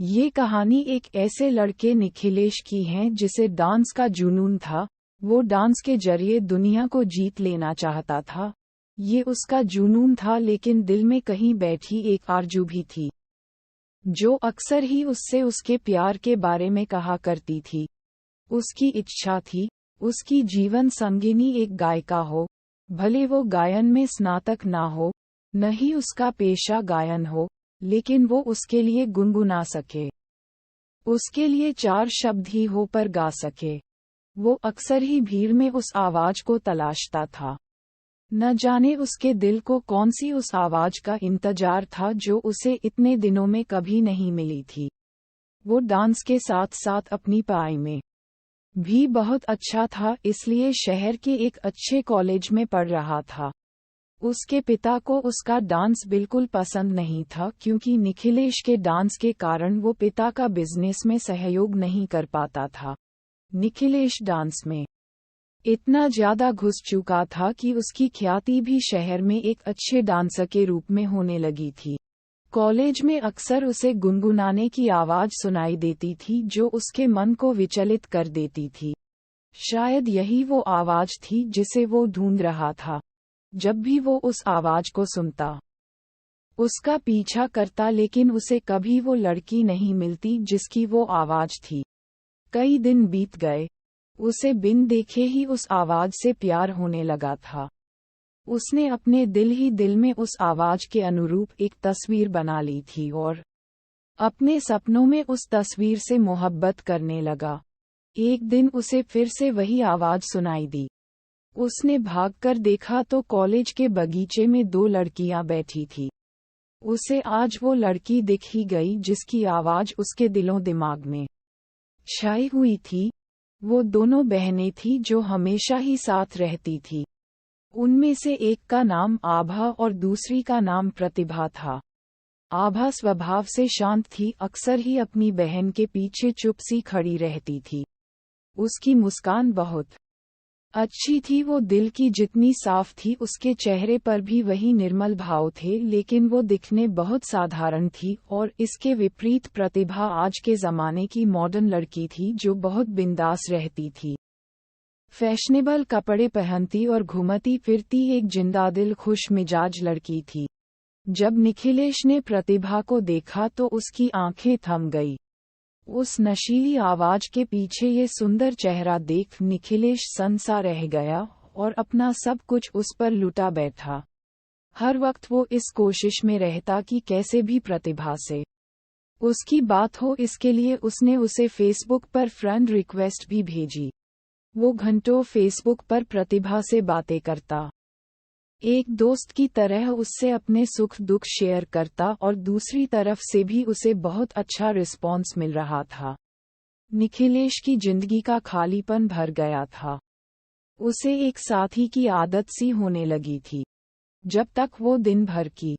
ये कहानी एक ऐसे लड़के निखिलेश की है जिसे डांस का जुनून था। वो डांस के जरिए दुनिया को जीत लेना चाहता था। ये उसका जुनून था, लेकिन दिल में कहीं बैठी एक आरज़ू भी थी, जो अक्सर ही उससे उसके प्यार के बारे में कहा करती थी। उसकी इच्छा थी उसकी जीवन संगिनी एक गायिका हो, भले वो गायन में स्नातक ना हो, न ही उसका पेशा गायन हो, लेकिन वो उसके लिए गुनगुना सके, उसके लिए 4 शब्द ही हो पर गा सके। वो अक्सर ही भीड़ में उस आवाज को तलाशता था। न जाने उसके दिल को कौन सी उस आवाज का इंतजार था जो उसे इतने दिनों में कभी नहीं मिली थी। वो डांस के साथ साथ अपनी पढ़ाई में भी बहुत अच्छा था, इसलिए शहर के एक अच्छे कॉलेज में पढ़ रहा था। उसके पिता को उसका डांस बिल्कुल पसंद नहीं था, क्योंकि निखिलेश के डांस के कारण वो पिता का बिजनेस में सहयोग नहीं कर पाता था। निखिलेश डांस में इतना ज्यादा घुस चुका था कि उसकी ख्याति भी शहर में एक अच्छे डांसर के रूप में होने लगी थी। कॉलेज में अक्सर उसे गुनगुनाने की आवाज सुनाई देती थी जो उसके मन को विचलित कर देती थी। शायद यही वो आवाज थी जिसे वो ढूंढ रहा था। जब भी वो उस आवाज को सुनता, उसका पीछा करता, लेकिन उसे कभी वो लड़की नहीं मिलती जिसकी वो आवाज थी। कई दिन बीत गए, उसे बिन देखे ही उस आवाज से प्यार होने लगा था। उसने अपने दिल ही दिल में उस आवाज के अनुरूप एक तस्वीर बना ली थी और अपने सपनों में उस तस्वीर से मोहब्बत करने लगा। एक दिन उसे फिर से वही आवाज सुनाई दी। उसने भागकर देखा तो कॉलेज के बगीचे में 2 लड़कियां बैठी थी। उसे आज वो लड़की दिख ही गई जिसकी आवाज उसके दिलों दिमाग में छाई हुई थी। वो दोनों बहनें थीं जो हमेशा ही साथ रहती थी। उनमें से एक का नाम आभा और दूसरी का नाम प्रतिभा था। आभा स्वभाव से शांत थी, अक्सर ही अपनी बहन के पीछे चुप सी खड़ी रहती थी। उसकी मुस्कान बहुत अच्छी थी, वो दिल की जितनी साफ थी उसके चेहरे पर भी वही निर्मल भाव थे, लेकिन वो दिखने बहुत साधारण थी। और इसके विपरीत प्रतिभा आज के ज़माने की मॉडर्न लड़की थी जो बहुत बिंदास रहती थी, फैशनेबल कपड़े पहनती और घूमती फिरती एक जिंदादिल खुश मिजाज लड़की थी। जब निखिलेश ने प्रतिभा को देखा तो उसकी आंखें थम गई। उस नशीली आवाज के पीछे ये सुंदर चेहरा देख निखिलेश सनसा रह गया और अपना सब कुछ उस पर लुटा बैठा। हर वक्त वो इस कोशिश में रहता कि कैसे भी प्रतिभा से उसकी बात हो, इसके लिए उसने उसे फेसबुक पर फ्रेंड रिक्वेस्ट भी भेजी। वो घंटों फेसबुक पर प्रतिभा से बातें करता, एक दोस्त की तरह उससे अपने सुख दुख शेयर करता और दूसरी तरफ से भी उसे बहुत अच्छा रिस्पॉन्स मिल रहा था। निखिलेश की जिंदगी का खालीपन भर गया था। उसे एक साथी की आदत सी होने लगी थी। जब तक वो दिन भर की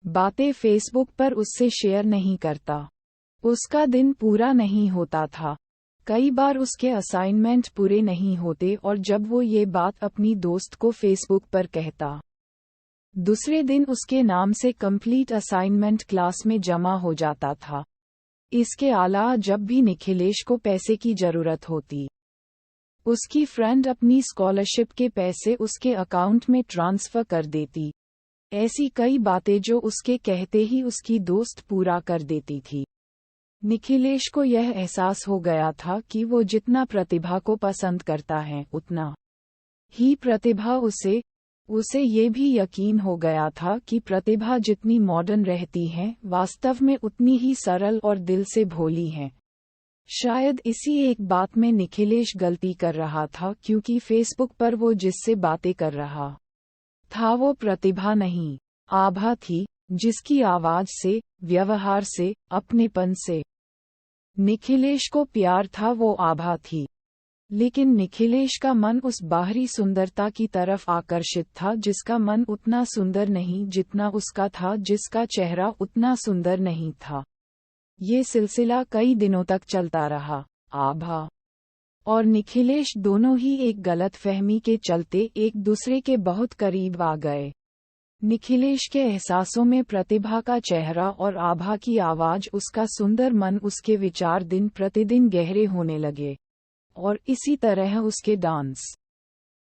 बातें फेसबुक पर उससे शेयर नहीं करता, उसका दिन पूरा नहीं होता था। कई बार उसके असाइनमेंट पूरे नहीं होते और जब वो ये बात अपनी दोस्त को फेसबुक पर कहता, दूसरे दिन उसके नाम से कंप्लीट असाइनमेंट क्लास में जमा हो जाता था। इसके अलावा जब भी निखिलेश को पैसे की जरूरत होती, उसकी फ्रेंड अपनी स्कॉलरशिप के पैसे उसके अकाउंट में ट्रांसफर कर देती। ऐसी कई बातें जो उसके कहते ही उसकी दोस्त पूरा कर देती थी। निखिलेश को यह एहसास हो गया था कि वो जितना प्रतिभा को पसंद करता है उतना ही प्रतिभा उसे ये भी यकीन हो गया था कि प्रतिभा जितनी मॉडर्न रहती है वास्तव में उतनी ही सरल और दिल से भोली है। शायद इसी एक बात में निखिलेश गलती कर रहा था, क्योंकि फेसबुक पर वो जिससे बातें कर रहा था वो प्रतिभा नहीं, आभा थी, जिसकी आवाज से, व्यवहार से, अपनेपन से निखिलेश को प्यार था। वो आभा थी, लेकिन निखिलेश का मन उस बाहरी सुंदरता की तरफ आकर्षित था जिसका मन उतना सुंदर नहीं जितना उसका था, जिसका चेहरा उतना सुंदर नहीं था। ये सिलसिला कई दिनों तक चलता रहा। आभा और निखिलेश दोनों ही एक गलतफहमी के चलते एक दूसरे के बहुत करीब आ गए। निखिलेश के एहसासों में प्रतिभा का चेहरा और आभा की आवाज, उसका सुंदर मन, उसके विचार दिन प्रतिदिन गहरे होने लगे। और इसी तरह उसके डांस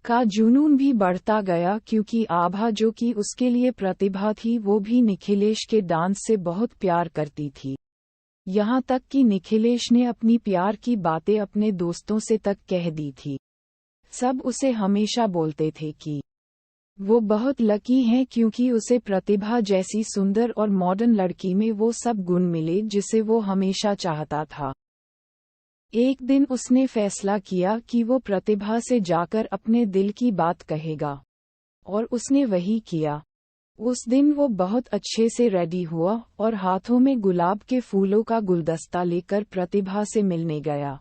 का जुनून भी बढ़ता गया, क्योंकि आभा, जो कि उसके लिए प्रतिभा थी, वो भी निखिलेश के डांस से बहुत प्यार करती थी। यहाँ तक कि निखिलेश ने अपनी प्यार की बातें अपने दोस्तों से तक कह दी थी। सब उसे हमेशा बोलते थे कि वो बहुत लकी है, क्योंकि उसे प्रतिभा जैसी सुंदर और मॉडर्न लड़की में वो सब गुण मिले जिसे वो हमेशा चाहता था। एक दिन उसने फैसला किया कि वो प्रतिभा से जाकर अपने दिल की बात कहेगा, और उसने वही किया। उस दिन वो बहुत अच्छे से रेडी हुआ और हाथों में गुलाब के फूलों का गुलदस्ता लेकर प्रतिभा से मिलने गया।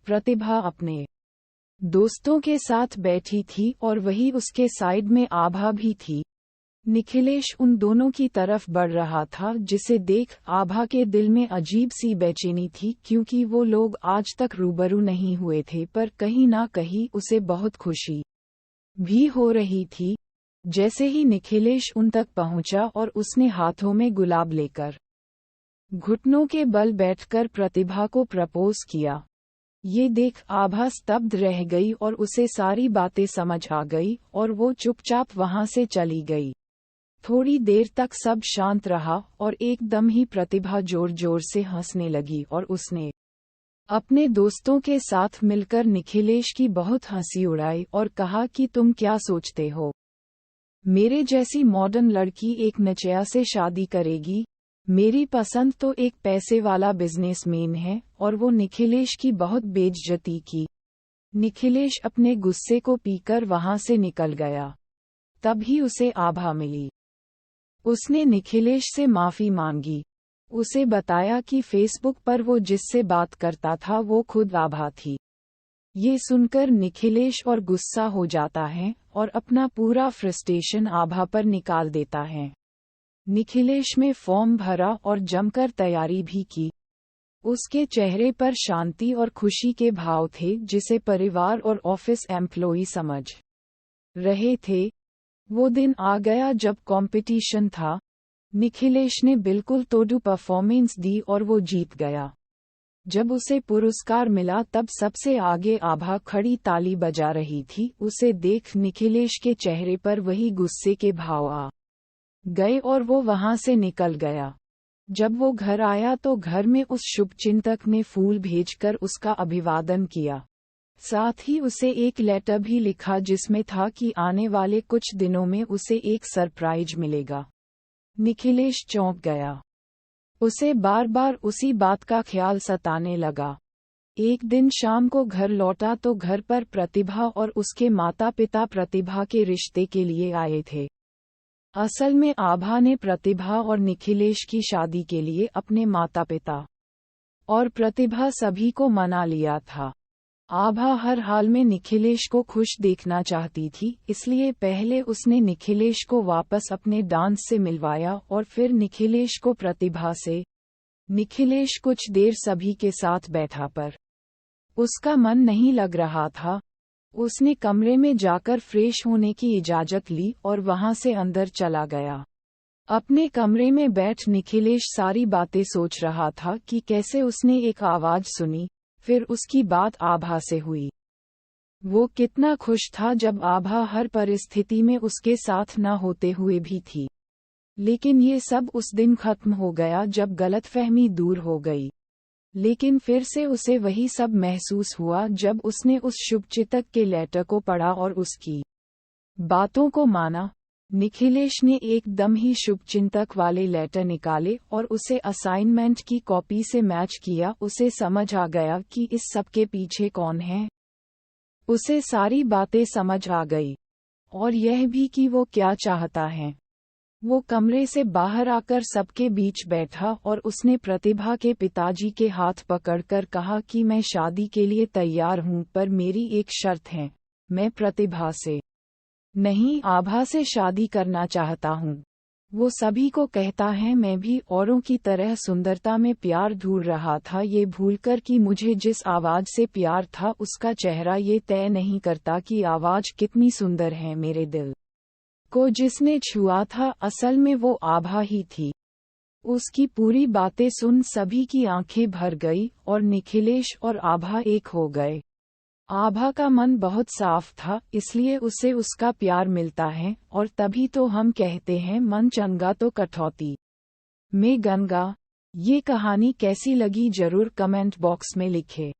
प्रतिभा अपने दोस्तों के साथ बैठी थी और वही उसके साइड में आभा भी थी। निखिलेश उन दोनों की तरफ बढ़ रहा था, जिसे देख आभा के दिल में अजीब सी बेचैनी थी, क्योंकि वो लोग आज तक रूबरू नहीं हुए थे, पर कहीं ना कहीं उसे बहुत खुशी भी हो रही थी। जैसे ही निखिलेश उन तक पहुंचा और उसने हाथों में गुलाब लेकर घुटनों के बल बैठकर प्रतिभा को प्रपोज किया, ये देख आभा स्तब्ध रह गई और उसे सारी बातें समझ आ गई और वो चुपचाप वहां से चली गई। थोड़ी देर तक सब शांत रहा और एकदम ही प्रतिभा जोर जोर से हंसने लगी और उसने अपने दोस्तों के साथ मिलकर निखिलेश की बहुत हंसी उड़ाई और कहा कि तुम क्या सोचते हो, मेरे जैसी मॉडर्न लड़की एक नचया से शादी करेगी? मेरी पसंद तो एक पैसे वाला बिजनेसमैन है। और वो निखिलेश की बहुत बेइज्जती की। निखिलेश अपने गुस्से को पीकर वहां से निकल गया। तभी उसे आभा मिली। उसने निखिलेश से माफी मांगी। उसे बताया कि फेसबुक पर वो जिससे बात करता था वो खुद आभा थी। ये सुनकर निखिलेश और गुस्सा हो जाता है और अपना पूरा फ्रस्ट्रेशन आभा पर निकाल देता है। निखिलेश में फॉर्म भरा और जमकर तैयारी भी की। उसके चेहरे पर शांति और खुशी के भाव थे, जिसे परिवार और ऑफिस एम्प्लॉई समझ रहे थे। वो दिन आ गया जब कंपटीशन था। निखिलेश ने बिल्कुल तोड़ू परफॉर्मेंस दी और वो जीत गया। जब उसे पुरस्कार मिला तब सबसे आगे आभा खड़ी ताली बजा रही थी। उसे देख निखिलेश के चेहरे पर वही गुस्से के भाव आ गए और वो वहां से निकल गया। जब वो घर आया तो घर में उस शुभचिंतक ने फूल भेजकर उसका अभिवादन किया। साथ ही उसे एक लेटर भी लिखा जिसमें था कि आने वाले कुछ दिनों में उसे एक सरप्राइज मिलेगा। निखिलेश चौंक गया। उसे बार बार उसी बात का ख्याल सताने लगा। एक दिन शाम को घर लौटा तो घर पर प्रतिभा और उसके माता पिता प्रतिभा के रिश्ते के लिए आए थे। असल में आभा ने प्रतिभा और निखिलेश की शादी के लिए अपने माता पिता और प्रतिभा सभी को मना लिया था। आभा हर हाल में निखिलेश को खुश देखना चाहती थी, इसलिए पहले उसने निखिलेश को वापस अपने डांस से मिलवाया और फिर निखिलेश को प्रतिभा से। निखिलेश कुछ देर सभी के साथ बैठा पर उसका मन नहीं लग रहा था। उसने कमरे में जाकर फ्रेश होने की इजाजत ली और वहां से अंदर चला गया। अपने कमरे में बैठ निखिलेश सारी बातें सोच रहा था कि कैसे उसने एक आवाज सुनी, फिर उसकी बात आभा से हुई। वो कितना खुश था जब आभा हर परिस्थिति में उसके साथ न होते हुए भी थी। लेकिन ये सब उस दिन खत्म हो गया जब गलतफहमी दूर हो गई। लेकिन फिर से उसे वही सब महसूस हुआ जब उसने उस शुभचिंतक के लेटर को पढ़ा और उसकी बातों को माना। निखिलेश ने एकदम ही शुभचिंतक वाले लेटर निकाले और उसे असाइनमेंट की कॉपी से मैच किया। उसे समझ आ गया कि इस सब के पीछे कौन है। उसे सारी बातें समझ आ गई और यह भी कि वो क्या चाहता है। वो कमरे से बाहर आकर सबके बीच बैठा और उसने प्रतिभा के पिताजी के हाथ पकड़कर कहा कि मैं शादी के लिए तैयार हूँ, पर मेरी एक शर्त है। मैं प्रतिभा से नहीं, आभा से शादी करना चाहता हूँ। वो सभी को कहता है मैं भी औरों की तरह सुंदरता में प्यार ढूंढ रहा था, ये भूलकर कि मुझे जिस आवाज से प्यार था उसका चेहरा ये तय नहीं करता कि आवाज कितनी सुंदर है। मेरे दिल को जिसने छुआ था असल में वो आभा ही थी। उसकी पूरी बातें सुन सभी की आंखें भर गई और निखिलेश और आभा एक हो गए। आभा का मन बहुत साफ था, इसलिए उसे उसका प्यार मिलता है, और तभी तो हम कहते हैं मन चंगा तो कठौती में गंगा। ये कहानी कैसी लगी जरूर कमेंट बॉक्स में लिखे।